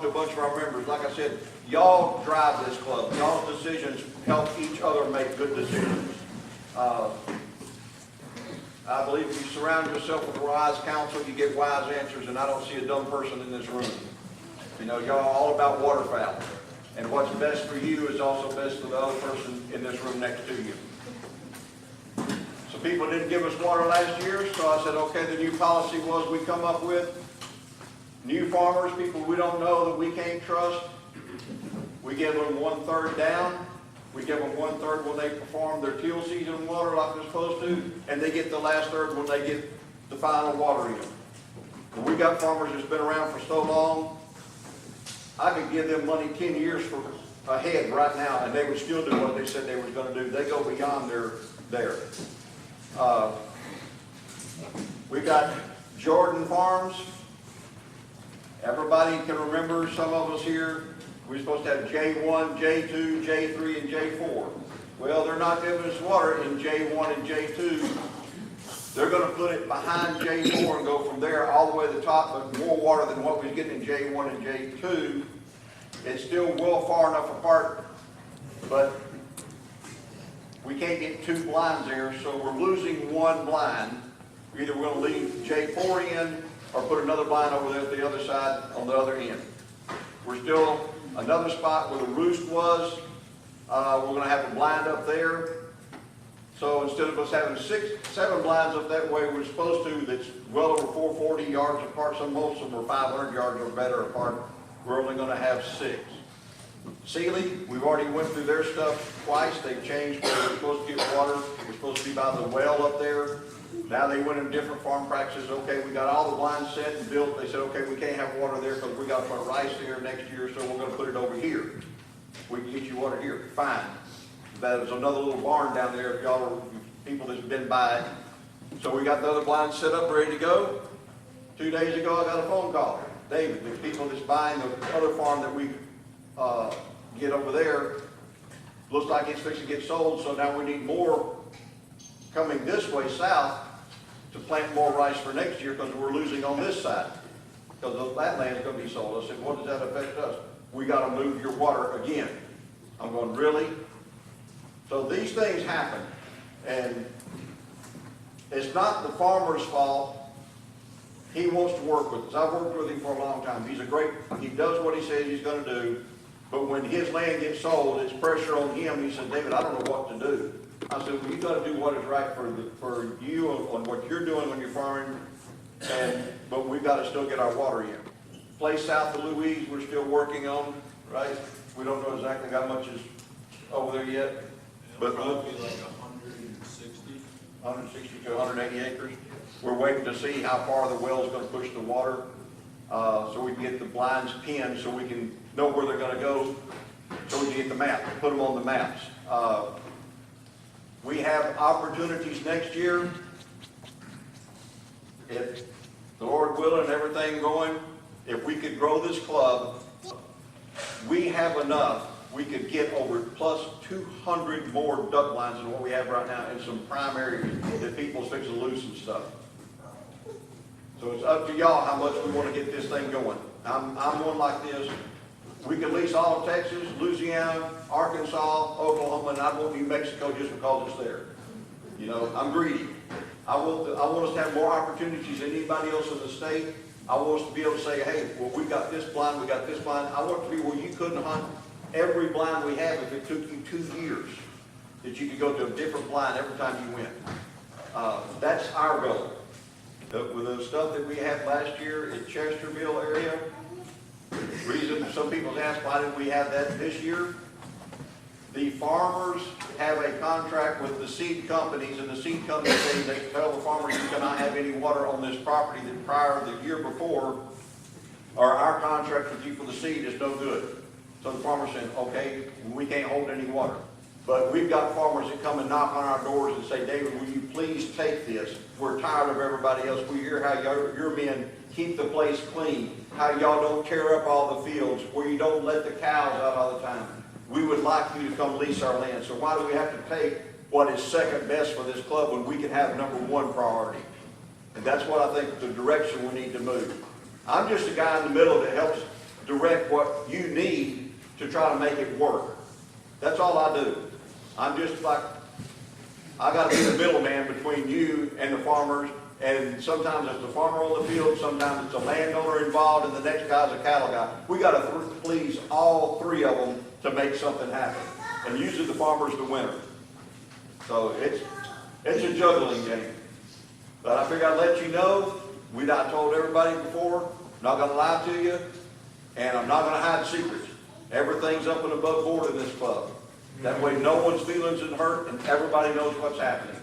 talked to a bunch of our members. Like I said, y'all drive this club. Y'all's decisions help each other make good decisions. I believe if you surround yourself with a wise counsel, you get wise answers, and I don't see a dumb person in this room. You know, y'all are all about waterfowl. And what's best for you is also best for the other person in this room next to you. So people didn't give us water last year, so I said, okay, the new policy was we come up with new farmers, people we don't know that we can't trust. We give them 1/3 down. We give them 1/3 when they perform their teal season water like they're supposed to, and they get the last third when they get the final water in. But we got farmers that's been around for so long, I could give them money 10 years ahead right now, and they would still do what they said they were going to do. They go beyond there. We got Jordan Farms. Everybody can remember, some of us here, we're supposed to have J1, J2, J3, and J4. Well, they're not giving us water in J1 and J2. They're going to put it behind J4 and go from there all the way to the top, but more water than what we're getting in J1 and J2. It's still well far enough apart, but we can't get two blinds there, so we're losing one blind. Either we're going to leave J4 in or put another blind over there at the other side on the other end. We're still another spot where the roost was. We're going to have a blind up there. So instead of us having 7 blinds up that way, we're supposed to, that's well over 440 yards apart, most of them are 500 yards or better apart, we're only going to have 6. Sealy, we've already went through their stuff twice. They've changed where we're supposed to get water. We're supposed to be by the well up there. Now they went in different farm practices. Okay, we got all the blinds set and built. They said, okay, we can't have water there because we got to put rice there next year, so we're going to put it over here. We can get you water here. Fine. There's another little barn down there if y'all are people that's been by it. So we got the other blinds set up, ready to go. 2 days ago, I got a phone call. David, the people that's buying the other farm that we get over there, looks like it's fixing to get sold, so now we need more coming this way south to plant more rice for next year because we're losing on this side because that land's going to be sold. I said, what does that affect us? We got to move your water again. I'm going, really? So these things happen, and it's not the farmer's fault. He wants to work with us. I've worked with him for a long time. He does what he says he's going to do, but when his land gets sold, it's pressure on him. He said, David, I don't know what to do. I said, well, you got to do what is right for you on what you're doing when you're farming, but we've got to still get our water in. Place south of Louise, we're still working on, right? We don't know exactly how much is over there yet. But it'll probably be like 160 to 180 acres. We're waiting to see how far the well is going to push the water so we can get the blinds pinned so we can know where they're going to go so we can get the map, put them on the maps. We have opportunities next year. If the Lord willing and everything going, if we could grow this club, we have enough. We could get over plus 200 more duck blinds than what we have right now in some prime areas that people's fixing to lose and stuff. So it's up to y'all how much we want to get this thing going. I'm one like this. We could lease all of Texas, Louisiana, Arkansas, Oklahoma, and I want New Mexico just because it's there. You know, I'm greedy. I want us to have more opportunities than anybody else in the state. I want us to be able to say, hey, well, we got this blind, we got this blind. I want it to be where you couldn't hunt every blind we have if it took you 2 years, that you could go to a different blind every time you went. That's our goal. With the stuff that we had last year in Chesterville area, reason some people ask why didn't we have that this year? The farmers have a contract with the seed companies, and the seed companies say they tell the farmers you cannot have any water on this property that prior the year before, or our contract with you for the seed is no good. So the farmer said, okay, we can't hold any water. But we've got farmers that come and knock on our doors and say, David, will you please take this? We're tired of everybody else. We hear how your men keep the place clean, how y'all don't tear up all the fields, where you don't let the cows out all the time. We would like you to come lease our land. So why do we have to take what is second best for this club when we can have #1 priority? And that's what I think the direction we need to move. I'm just a guy in the middle that helps direct what try to make it work. That's all I do. I'm just like, I gotta be the middleman between you and the farmers, and sometimes it's the farmer on the field, sometimes it's a landowner involved, and the next guy's a cattle guy. We gotta please all three of them to make something happen. And usually the farmer's the winner. So it's a juggling game. But I figured I'd let you know, I told everybody before, I'm not gonna lie to you, and I'm not gonna hide secrets. Everything's up and above board in this club. That way no one's feelings is hurt and everybody knows what's happening.